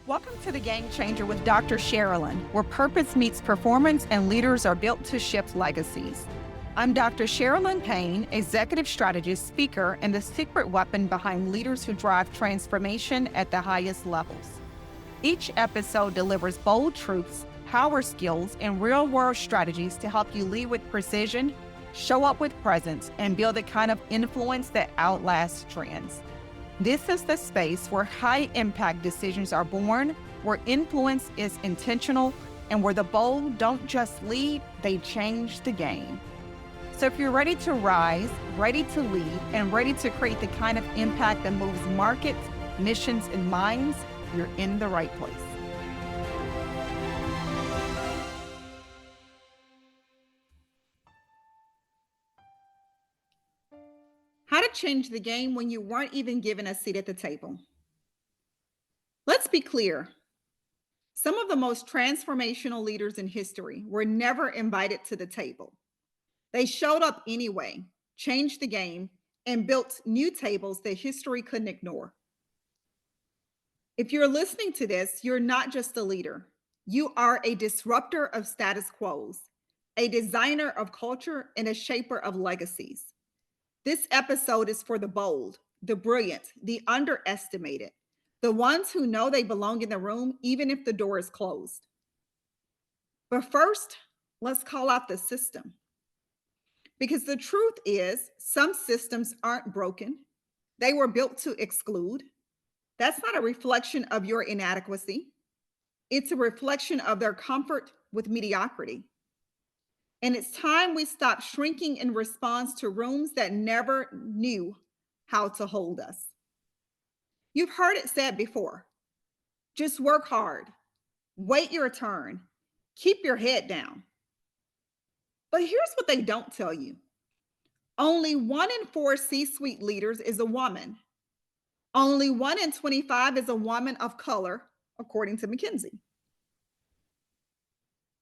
Welcome to the Game Changer with Dr. Sharalyn, where purpose meets performance and leaders are built to shift legacies. I'm Dr. Sharalyn Payne, executive strategist, speaker, and the secret weapon behind leaders who drive transformation at the highest levels. Each episode delivers bold truths, power skills, and real-world strategies to help you lead with precision, show up with presence, and build the kind of influence that outlasts trends. This is the space where high-impact decisions are born, where influence is intentional, and where the bold don't just lead, they change the game. So if you're ready to rise, ready to lead, and ready to create the kind of impact that moves markets, missions, and minds, you're in the right place. How to change the game when you weren't even given a seat at the table. Let's be clear. Some of the most transformational leaders in history were never invited to the table. They showed up anyway, changed the game, and built new tables that history couldn't ignore. If you're listening to this, you're not just a leader. You are a disruptor of status quos, a designer of culture, and a shaper of legacies. This episode is for the bold, the brilliant, the underestimated, the ones who know they belong in the room even if the door is closed. But first, let's call out the system. Because the truth is, some systems aren't broken. They were built to exclude. That's not a reflection of your inadequacy. It's a reflection of their comfort with mediocrity. And it's time we stop shrinking in response to rooms that never knew how to hold us. You've heard it said before, just work hard, wait your turn, keep your head down. But here's what they don't tell you. Only 1 in 4 C-suite leaders is a woman. Only 1 in 25 is a woman of color, according to McKinsey.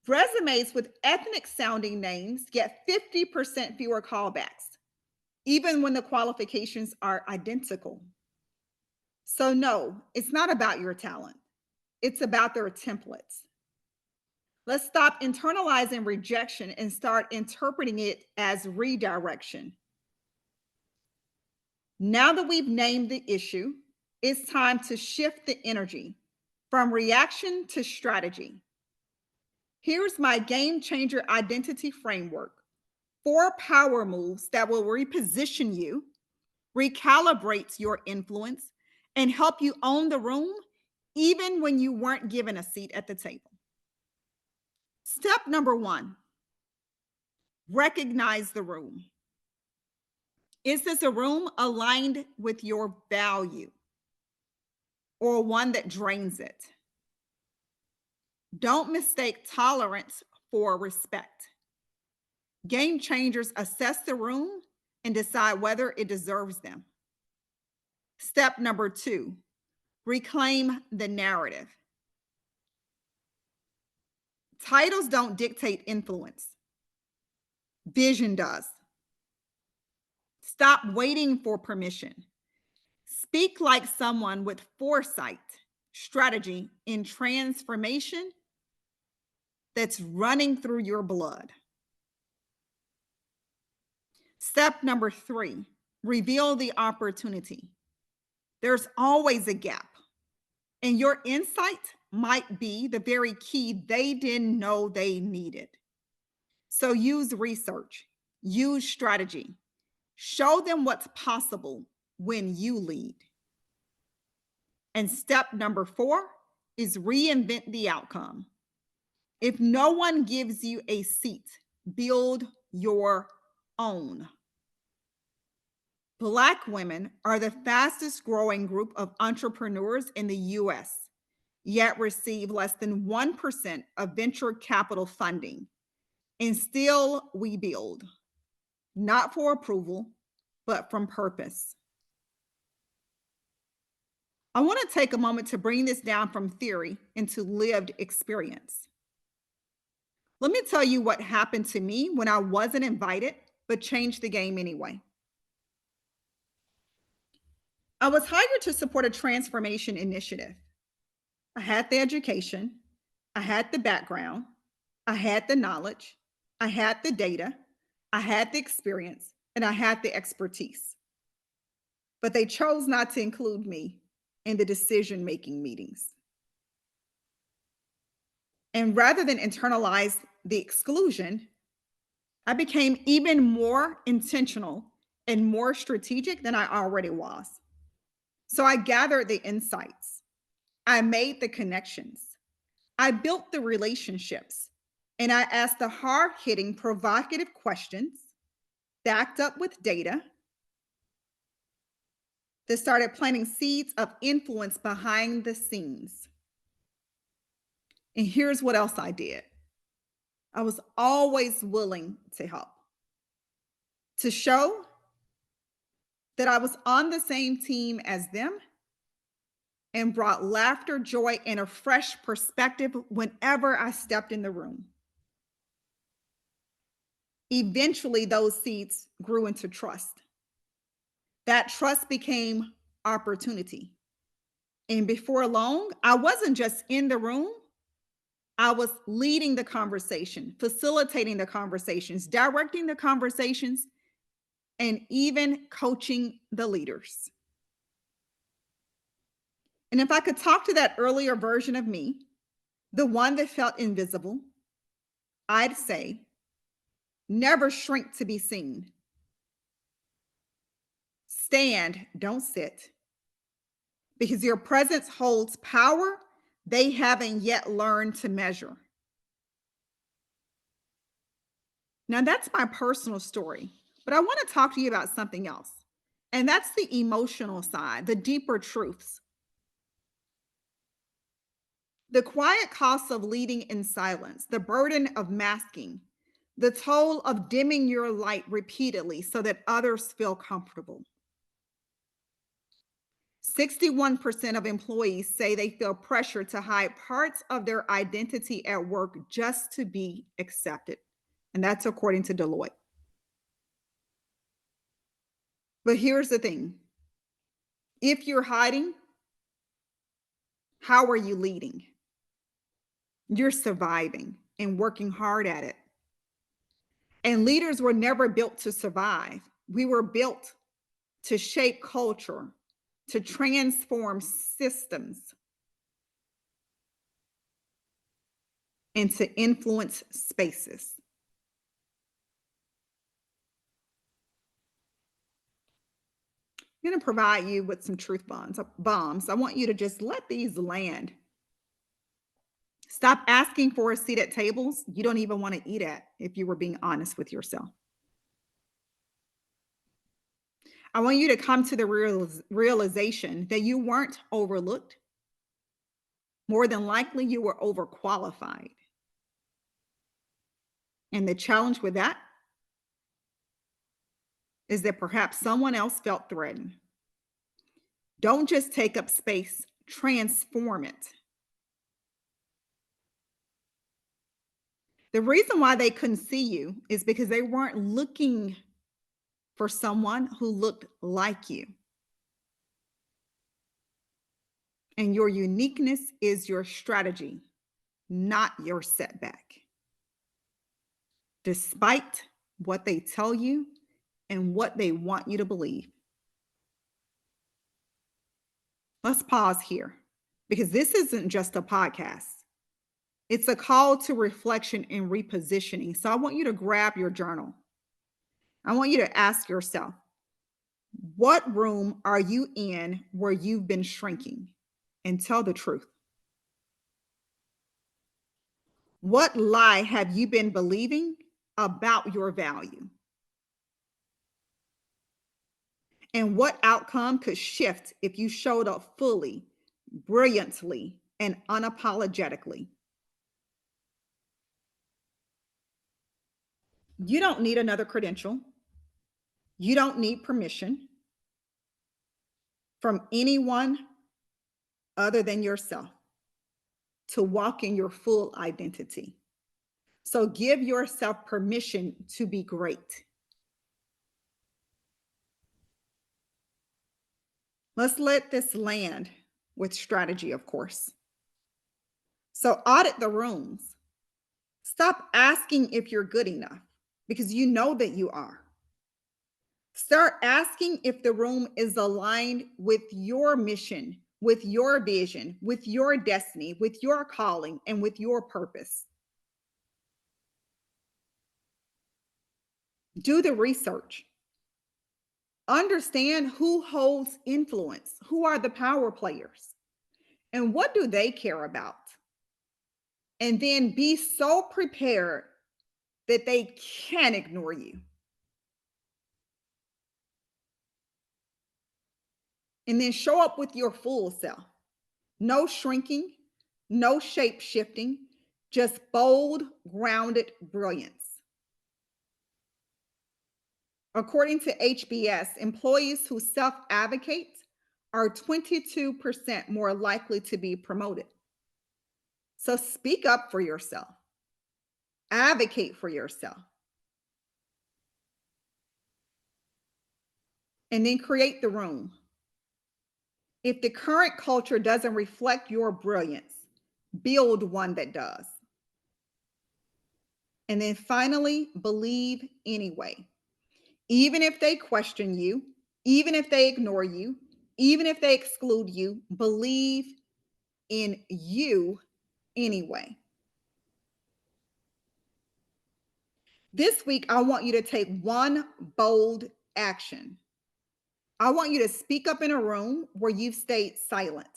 Resumes with ethnic sounding names get 50% fewer callbacks, even when the qualifications are identical. So no, it's not about your talent. It's about their templates. Let's stop internalizing rejection and start interpreting it as redirection. Now that we've named the issue, it's time to shift the energy from reaction to strategy. Here's my game changer identity framework. 4 power moves that will reposition you, recalibrate your influence, and help you own the room even when you weren't given a seat at the table. Step number 1, recognize the room. Is this a room aligned with your value or one that drains it? Don't mistake tolerance for respect. Game changers assess the room and decide whether it deserves them. Step number 2, reclaim the narrative. Titles don't dictate influence. Vision does. Stop waiting for permission. Speak like someone with foresight, strategy, and transformation that's running through your blood. Step number 3, reveal the opportunity. There's always a gap, and your insight might be the very key they didn't know they needed. So use research, use strategy, show them what's possible when you lead. And step number 4 is reinvent the outcome. If no one gives you a seat, build your own. Black women are the fastest growing group of entrepreneurs in the US, yet receive less than 1% of venture capital funding. And still we build, not for approval, but from purpose. I want to take a moment to bring this down from theory into lived experience. Let me tell you what happened to me when I wasn't invited, but changed the game anyway. I was hired to support a transformation initiative. I had the education, I had the background, I had the knowledge, I had the data, I had the experience, and I had the expertise. But they chose not to include me in the decision making meetings. And rather than internalize the exclusion, I became even more intentional and more strategic than I already was. So I gathered the insights, I made the connections, I built the relationships, and I asked the hard hitting, provocative questions backed up with data that started planting seeds of influence behind the scenes. And here's what else I did: I was always willing to help, to show that I was on the same team as them and brought laughter, joy, and a fresh perspective whenever I stepped in the room. Eventually, those seeds grew into trust. That trust became opportunity. And before long, I wasn't just in the room, I was leading the conversation, facilitating the conversations, directing the conversations, and even coaching the leaders. And if I could talk to that earlier version of me, the one that felt invisible, I'd say, never shrink to be seen. Stand, don't sit, because your presence holds power they haven't yet learned to measure. Now, that's my personal story, but I want to talk to you about something else. And that's the emotional side, the deeper truths. The quiet costs of leading in silence, the burden of masking, the toll of dimming your light repeatedly so that others feel comfortable. 61% of employees say they feel pressure to hide parts of their identity at work just to be accepted. And that's according to Deloitte. But here's the thing: if you're hiding, how are you leading? You're surviving and working hard at it. And leaders were never built to survive. We were built to shape culture, to transform systems, and to influence spaces. I'm going to provide you with some truth bombs. I want you to just let these land. Stop asking for a seat at tables you don't even want to eat at, if you were being honest with yourself. I want you to come to the realization that you weren't overlooked. More than likely, you were overqualified. And the challenge with that is that perhaps someone else felt threatened. Don't just take up space, transform it. The reason why they couldn't see you is because they weren't looking for someone who looked like you. And your uniqueness is your strategy, not your setback. Despite what they tell you and what they want you to believe. Let's pause here, because this isn't just a podcast. It's a call to reflection and repositioning. So I want you to grab your journal. I want you to ask yourself, what room are you in where you've been shrinking? And tell the truth. What lie have you been believing about your value? And what outcome could shift if you showed up fully, brilliantly, and unapologetically? You don't need another credential. You don't need permission from anyone other than yourself to walk in your full identity. So give yourself permission to be great. Let's let this land with strategy, of course. So audit the rooms. Stop asking if you're good enough because you know that you are. Start asking if the room is aligned with your mission, with your vision, with your destiny, with your calling, and with your purpose. Do the research. Understand who holds influence, who are the power players, and what do they care about. And then be so prepared that they can't ignore you. And then show up with your full self. No shrinking, no shape shifting, just bold, grounded brilliance. According to HBS, employees who self advocate are 22% more likely to be promoted. So speak up for yourself, advocate for yourself, and then create the room. If the current culture doesn't reflect your brilliance, build one that does. And then finally, believe anyway. Even if they question you, even if they ignore you, even if they exclude you, believe in you anyway. This week, I want you to take one bold action. I want you to speak up in a room where you've stayed silent.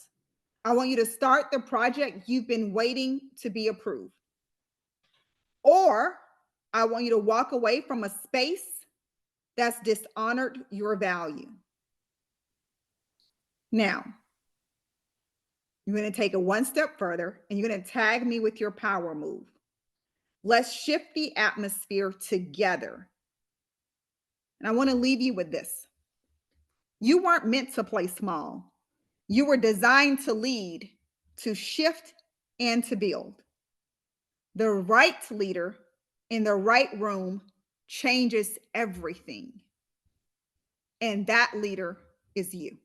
I want you to start the project you've been waiting to be approved. Or I want you to walk away from a space that's dishonored your value. Now, you're going to take it one step further and you're going to tag me with your power move. Let's shift the atmosphere together. And I want to leave you with this. You weren't meant to play small. You were designed to lead, to shift, and to build. The right leader in the right room changes everything. And that leader is you.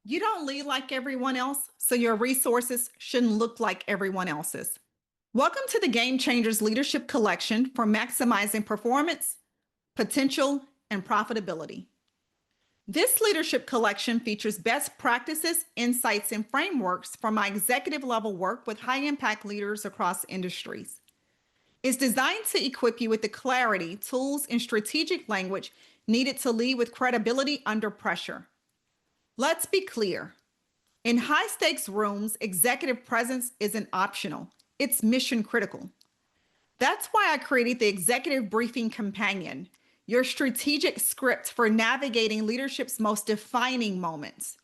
You don't lead like everyone else, so your resources shouldn't look like everyone else's. Welcome to the Game Changers Leadership Collection for maximizing performance, potential, and profitability. This leadership collection features best practices, insights, and frameworks for my executive level work with high impact leaders across industries. It's designed to equip you with the clarity, tools, and strategic language needed to lead with credibility under pressure. Let's be clear. In high stakes rooms, executive presence isn't optional, it's mission critical. That's why I created the Executive Briefing Companion, your strategic script for navigating leadership's most defining moments.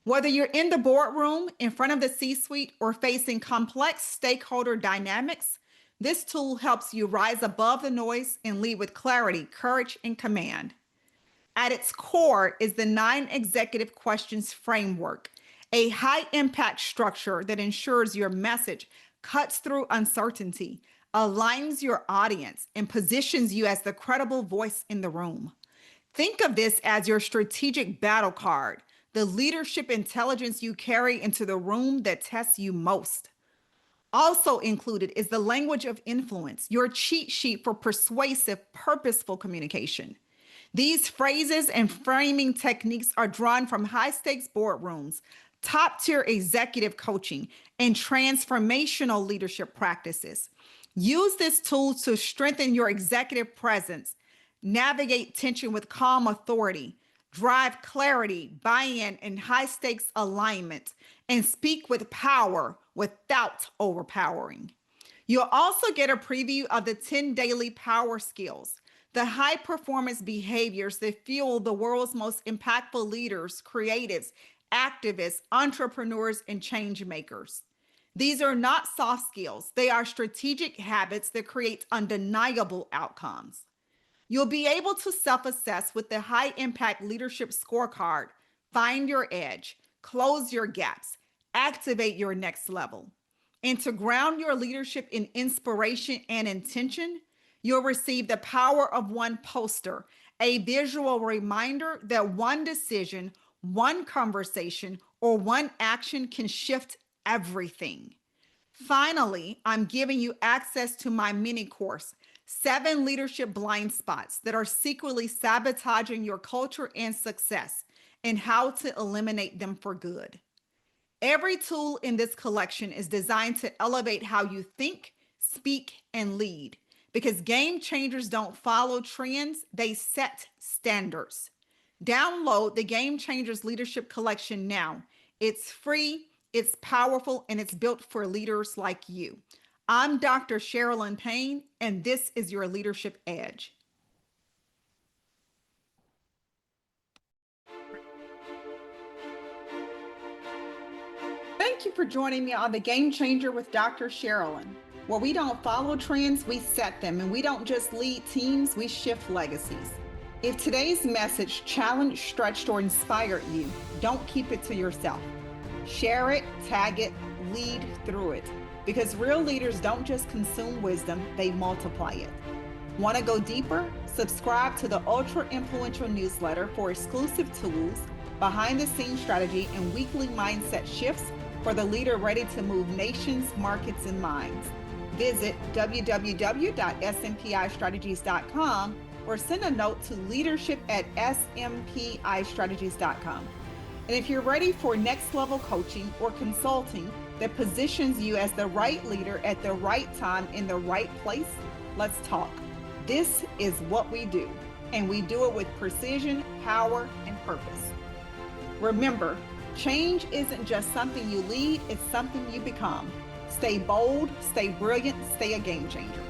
Whether you're in the boardroom, in front of the C-suite, or facing complex stakeholder dynamics, this tool helps you rise above the noise and lead with clarity, courage, and command. At its core is the 9 executive questions framework, a high impact structure that ensures your message cuts through uncertainty, aligns your audience, and positions you as the credible voice in the room. Think of this as your strategic battle card, the leadership intelligence you carry into the room that tests you most. Also included is the language of influence, your cheat sheet for persuasive, purposeful communication. These phrases and framing techniques are drawn from high stakes boardrooms, top tier executive coaching, and transformational leadership practices. Use this tool to strengthen your executive presence, navigate tension with calm authority, drive clarity, buy in, and high stakes alignment, and speak with power without overpowering. You'll also get a preview of the 10 daily power skills, the high performance behaviors that fuel the world's most impactful leaders, creatives, activists, entrepreneurs, and change makers. These are not soft skills, they are strategic habits that create undeniable outcomes. You'll be able to self assess with the high impact leadership scorecard, find your edge, close your gaps, activate your next level. And to ground your leadership in inspiration and intention, You'll receive the power of one poster, a visual reminder that one decision, one conversation, or one action can shift everything. Finally, I'm giving you access to my mini course, 7 Leadership Blind Spots that are secretly sabotaging your culture and success, and how to eliminate them for good. Every tool in this collection is designed to elevate how you think, speak, and lead, because game changers don't follow trends, they set standards. Download the Game Changers Leadership Collection now. It's free, it's powerful, and it's built for leaders like you. I'm Dr. Sharalyn Payne, and this is your Leadership Edge. Thank you for joining me on The Game Changer with Dr. Sharalyn, where we don't follow trends, we set them, and we don't just lead teams, we shift legacies. If today's message challenged, stretched, or inspired you, don't keep it to yourself. Share it, tag it, lead through it, because real leaders don't just consume wisdom, they multiply it. Want to go deeper? Subscribe to the Ultra Influential newsletter for exclusive tools, behind-the-scenes strategy, and weekly mindset shifts for the leader ready to move nations, markets, and minds. Visit www.smpistrategies.com or send a note to leadership@smpistrategies.com. And if you're ready for next level coaching or consulting that positions you as the right leader at the right time in the right place, let's talk. This is what we do, and we do it with precision, power, and purpose. Remember, change isn't just something you lead, it's something you become. Stay bold, stay brilliant, stay a game changer.